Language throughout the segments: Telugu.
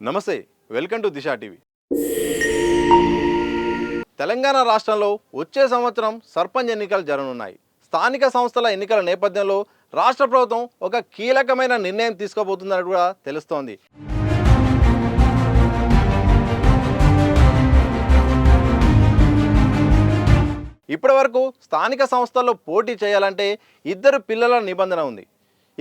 నమస్తే, welcome to Disha TV. Telangana రాష్ట్రంలో వచ్చే సంవత్సరం సర్పంచ్ ఎన్నికలు జరగనున్నాయి. స్థానిక సంస్థల ఎన్నికల నేపథ్యంలో రాష్ట్ర ప్రభుత్వం ఒక కీలకమైన నిర్ణయం తీసుకోబోతుందని కూడా తెలుస్తోంది. ఇప్పటి వరకు స్థానిక సంస్థల్లో పోటీ చేయాలంటే 2 పిల్లల నిబంధన ఉంది.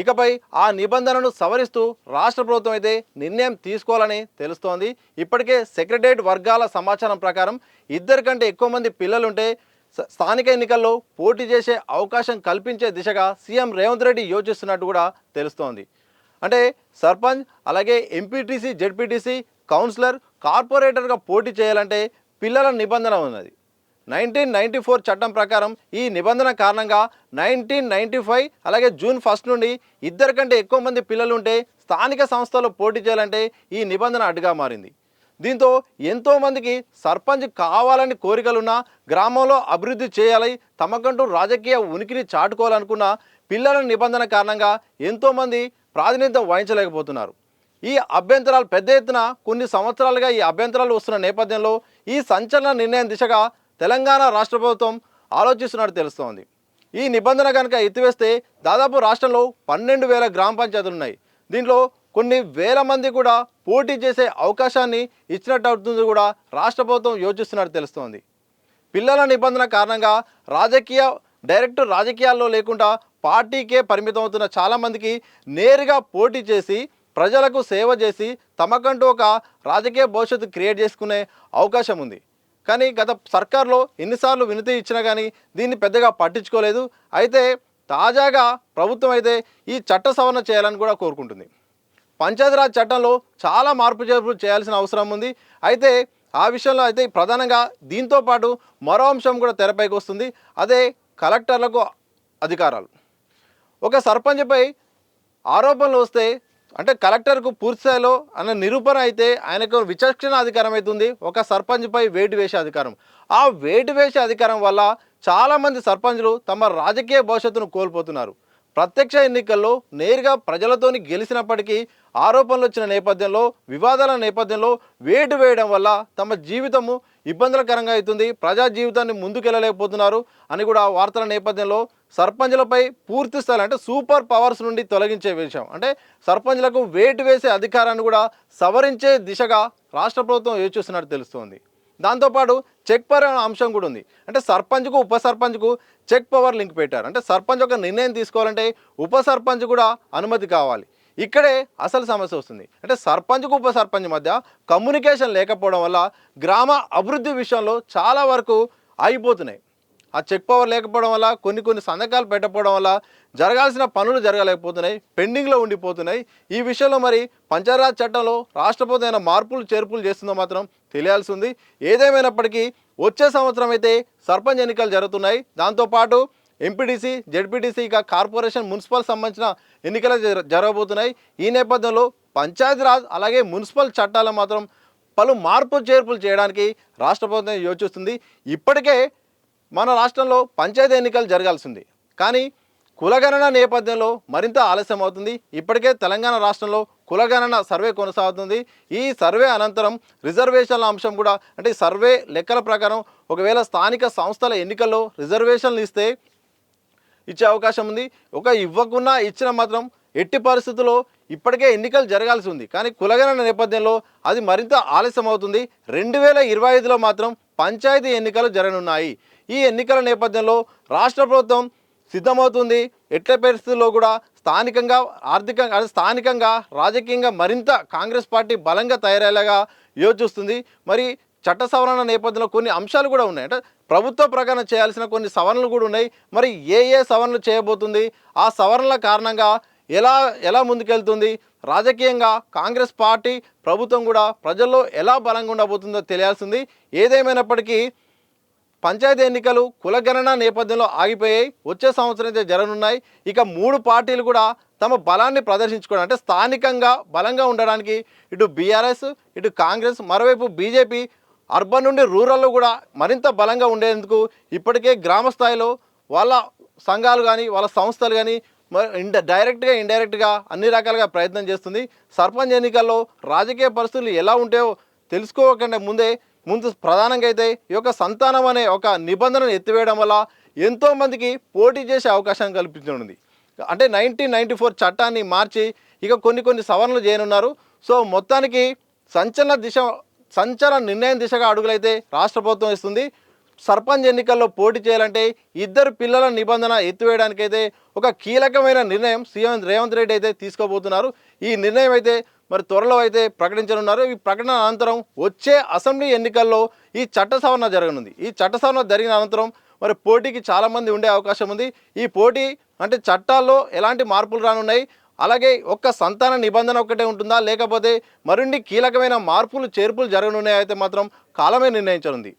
ఇకపై ఆ నిబంధనను సవరిస్తూ రాష్ట్ర ప్రభుత్వం అయితే నిర్ణయం తీసుకోవాలని తెలుస్తోంది. ఇప్పటికే సెక్రటరియట్ వర్గాల సమాచారం ప్రకారం 2 కంటే ఎక్కువ మంది పిల్లలుంటే స్థానిక ఎన్నికల్లో పోటీ చేసే అవకాశం కల్పించే దిశగా సీఎం రేవంత్ రెడ్డి యోచిస్తున్నట్టు కూడా తెలుస్తోంది. అంటే సర్పంచ్, అలాగే ఎంపీటీసీ, జెడ్పీటీసీ, కౌన్సిలర్, కార్పొరేటర్గా పోటీ చేయాలంటే పిల్లల నిబంధన ఉన్నది. 1994 చట్టం ప్రకారం ఈ నిబంధన కారణంగా 1995 అలాగే జూన్ 1 నుండి 2 కంటే ఎక్కువ మంది పిల్లలు ఉంటే స్థానిక సంస్థల్లో పోటీ చేయాలంటే ఈ నిబంధన అడ్డుగా మారింది. దీంతో ఎంతోమందికి సర్పంచ్ కావాలని కోరికలున్నా, గ్రామంలో అభివృద్ధి చేయాలి, తమకంటూ రాజకీయ ఉనికిని చాటుకోవాలనుకున్న పిల్లల నిబంధన కారణంగా ఎంతోమంది ప్రాతినిధ్యం వహించలేకపోతున్నారు. ఈ అభ్యంతరాలు పెద్ద ఎత్తున కొన్ని సంవత్సరాలుగా ఈ అభ్యంతరాలు వస్తున్న నేపథ్యంలో ఈ సంచలన నిర్ణయం దిశగా తెలంగాణ రాష్ట్ర ప్రభుత్వం ఆలోచిస్తున్నట్టు తెలుస్తోంది. ఈ నిబంధన కనుక ఎత్తివేస్తే దాదాపు రాష్ట్రంలో 12,000 గ్రామ పంచాయతీలు ఉన్నాయి. దీంట్లో కొన్ని వేల మంది కూడా పోటీ చేసే అవకాశాన్ని ఇచ్చినట్టు అవుతుంది కూడా రాష్ట్ర ప్రభుత్వం యోచిస్తున్నట్టు తెలుస్తోంది. పిల్లల నిబంధన కారణంగా డైరెక్ట్ రాజకీయాల్లో లేకుండా పార్టీకే పరిమితం అవుతున్న చాలామందికి నేరుగా పోటీ చేసి ప్రజలకు సేవ చేసి తమకంటూ ఒక రాజకీయ భవిష్యత్తు క్రియేట్ చేసుకునే అవకాశం ఉంది. కానీ గత సర్కార్లో ఎన్నిసార్లు వినతి ఇచ్చినా కానీ దీన్ని పెద్దగా పట్టించుకోలేదు. అయితే తాజాగా ప్రభుత్వం అయితే ఈ చట్ట సవరణ చేయాలని కూడా కోరుకుంటుంది. పంచాయతీరాజ్ చట్టంలో చాలా మార్పు చేర్పులు చేయాల్సిన అవసరం ఉంది. అయితే ఆ విషయంలో అయితే ప్రధానంగా దీంతో పాటు మరో అంశం కూడా తెరపైకి వస్తుంది. అదే కలెక్టర్లకు అధికారాలు. ఒక సర్పంచ్పై ఆరోపణలు వస్తే అంటే కలెక్టర్కు పూర్తిస్థాయిలో అన్న నిరూపణ అయితే ఆయనకు విచక్షణ అధికారం అవుతుంది. ఒక సర్పంచ్పై వేటు వేసే అధికారం. ఆ వేటు వేసే అధికారం వల్ల చాలామంది సర్పంచ్లు తమ రాజకీయ భవిష్యత్తును కోల్పోతున్నారు. ప్రత్యక్ష ఎన్నికల్లో నేరుగా ప్రజలతోని గెలిచినప్పటికీ ఆరోపణలు వచ్చిన నేపథ్యంలో, వివాదాల నేపథ్యంలో వేటు వేయడం వల్ల తమ జీవితము ఇబ్బందులకరంగా అవుతుంది, ప్రజా జీవితాన్ని ముందుకెళ్ళలేకపోతున్నారు అని కూడా వార్తల నేపథ్యంలో సర్పంచ్లపై పూర్తి స్థాయి అంటే సూపర్ పవర్స్ నుండి తొలగించే విషయం, అంటే సర్పంచ్లకు వేటు వేసే అధికారాన్ని కూడా సవరించే దిశగా రాష్ట్ర ప్రభుత్వం యోచిస్తున్నట్టు తెలుస్తోంది. దాంతోపాటు చెక్ పవర్ అంశం కూడా ఉంది. అంటే సర్పంచ్కు ఉప సర్పంచ్కు చెక్ పవర్ లింక్ పెట్టారు. అంటే సర్పంచ్ ఒక నిర్ణయం తీసుకోవాలంటే ఉప సర్పంచ్ కూడా అనుమతి కావాలి. ఇక్కడే అసలు సమస్య వస్తుంది. అంటే సర్పంచ్కు ఉప సర్పంచ్ మధ్య కమ్యూనికేషన్ లేకపోవడం వల్ల గ్రామ అభివృద్ధి విషయంలో చాలా వరకు ఆగిపోతున్నాయి. ఆ చెక్ పవర్ లేకపోవడం వల్ల కొన్ని సంతకాలు పెట్టకపోవడం వల్ల జరగాల్సిన పనులు జరగలేకపోతున్నాయి, పెండింగ్లో ఉండిపోతున్నాయి. ఈ విషయంలో మరి పంచాయతీరాజ్ చట్టంలో రాష్ట్ర ప్రభుత్వం మార్పులు చేర్పులు చేస్తుందో మాత్రం తెలియాల్సి ఉంది. ఏదేమైనప్పటికీ వచ్చే సంవత్సరం అయితే సర్పంచ్ ఎన్నికలు జరుగుతున్నాయి. దాంతోపాటు ఎంపీటీసీ, జెడ్పీటీసీ, ఇక కార్పొరేషన్, మున్సిపల్ సంబంధించిన ఎన్నికలు జరగబోతున్నాయి. ఈ నేపథ్యంలో పంచాయతీరాజ్ అలాగే మున్సిపల్ చట్టాలు మాత్రం పలు మార్పులు చేర్పులు చేయడానికి రాష్ట్ర ప్రభుత్వం యోచిస్తుంది. ఇప్పటికే మన రాష్ట్రంలో పంచాయతీ ఎన్నికలు జరగాల్సింది, కానీ కులగణన నేపథ్యంలో మరింత ఆలస్యం అవుతుంది. ఇప్పటికే తెలంగాణ రాష్ట్రంలో కులగణన సర్వే కొనసాగుతుంది. ఈ సర్వే అనంతరం రిజర్వేషన్ల అంశం కూడా, అంటే సర్వే లెక్కల ప్రకారం ఒకవేళ స్థానిక సంస్థల ఎన్నికల్లో రిజర్వేషన్లు ఇచ్చే అవకాశం ఉంది. ఇవ్వకుండా ఇచ్చిన మాత్రం ఎట్టి పరిస్థితుల్లో ఇప్పటికే ఎన్నికలు జరగాల్సి ఉంది, కానీ కులగణన నేపథ్యంలో అది మరింత ఆలస్యం అవుతుంది. 2025లో మాత్రం పంచాయతీ ఎన్నికలు జరగనున్నాయి. ఈ ఎన్నికల నేపథ్యంలో రాష్ట్ర ప్రభుత్వం సిద్ధమవుతుంది. ఎట్ల పరిస్థితుల్లో కూడా స్థానికంగా రాజకీయంగా మరింత కాంగ్రెస్ పార్టీ బలంగా తయారయ్యేలాగా యోచిస్తుంది. మరి చట్ట సవరణ నేపథ్యంలో కొన్ని అంశాలు కూడా ఉన్నాయి. అంటే ప్రభుత్వ ప్రకారం చేయాల్సిన కొన్ని సవరణలు కూడా ఉన్నాయి. మరి ఏ సవరణలు చేయబోతుంది, ఆ సవరణల కారణంగా ఎలా ముందుకెళ్తుంది, రాజకీయంగా కాంగ్రెస్ పార్టీ ప్రభుత్వం కూడా ప్రజల్లో ఎలా బలంగా ఉండబోతుందో తెలియాల్సింది. ఏదేమైనప్పటికీ పంచాయతీ ఎన్నికలు కులగణన నేపథ్యంలో ఆగిపోయాయి. వచ్చే సంవత్సరం అయితే జరగనున్నాయి. ఇక 3 పార్టీలు కూడా తమ బలాన్ని ప్రదర్శించుకోవడం, అంటే స్థానికంగా బలంగా ఉండడానికి ఇటు బీఆర్ఎస్, ఇటు కాంగ్రెస్, మరోవైపు బీజేపీ అర్బన్ నుండి రూరల్లో కూడా మరింత బలంగా ఉండేందుకు ఇప్పటికే గ్రామ స్థాయిలో వాళ్ళ సంఘాలు కానీ వాళ్ళ సంస్థలు కానీ మరి డైరెక్ట్గా ఇండైరెక్ట్గా అన్ని రకాలుగా ప్రయత్నం చేస్తుంది. సర్పంచ్ ఎన్నికల్లో రాజకీయ పరిస్థితులు ఎలా ఉంటాయో తెలుసుకోకుండా ముందు ప్రధానంగా అయితే ఈ యొక్క సంతానం అనే ఒక నిబంధనను ఎత్తివేయడం వల్ల ఎంతోమందికి పోటీ చేసే అవకాశం కల్పించనుంది. అంటే 1994 చట్టాన్ని మార్చి ఇక కొన్ని సవరణలు చేయనున్నారు. సో మొత్తానికి సంచలన నిర్ణయం దిశగా అడుగులైతే రాష్ట్ర ప్రభుత్వం ఇస్తుంది. సర్పంచ్ ఎన్నికల్లో పోటీ చేయాలంటే ఇద్దరు పిల్లల నిబంధన ఎత్తివేయడానికైతే ఒక కీలకమైన నిర్ణయం సీఎం రేవంత్ రెడ్డి అయితే తీసుకోబోతున్నారు. ఈ నిర్ణయం అయితే మరి త్వరలో అయితే ప్రకటించనున్నారు. ఈ ప్రకటన అనంతరం వచ్చే అసెంబ్లీ ఎన్నికల్లో ఈ చట్ట సవరణ జరగనుంది. ఈ చట్ట సవరణ జరిగిన అనంతరం మరి పోటీకి చాలామంది ఉండే అవకాశం ఉంది. ఈ పోటీ అంటే చట్టాల్లో ఎలాంటి మార్పులు రానున్నాయి, అలాగే ఒక్క సంతాన నిబంధన ఒక్కటే ఉంటుందా, లేకపోతే మరిన్ని కీలకమైన మార్పులు చేర్పులు జరగనున్నాయి అయితే మాత్రం కాలమే నిర్ణయించనుంది.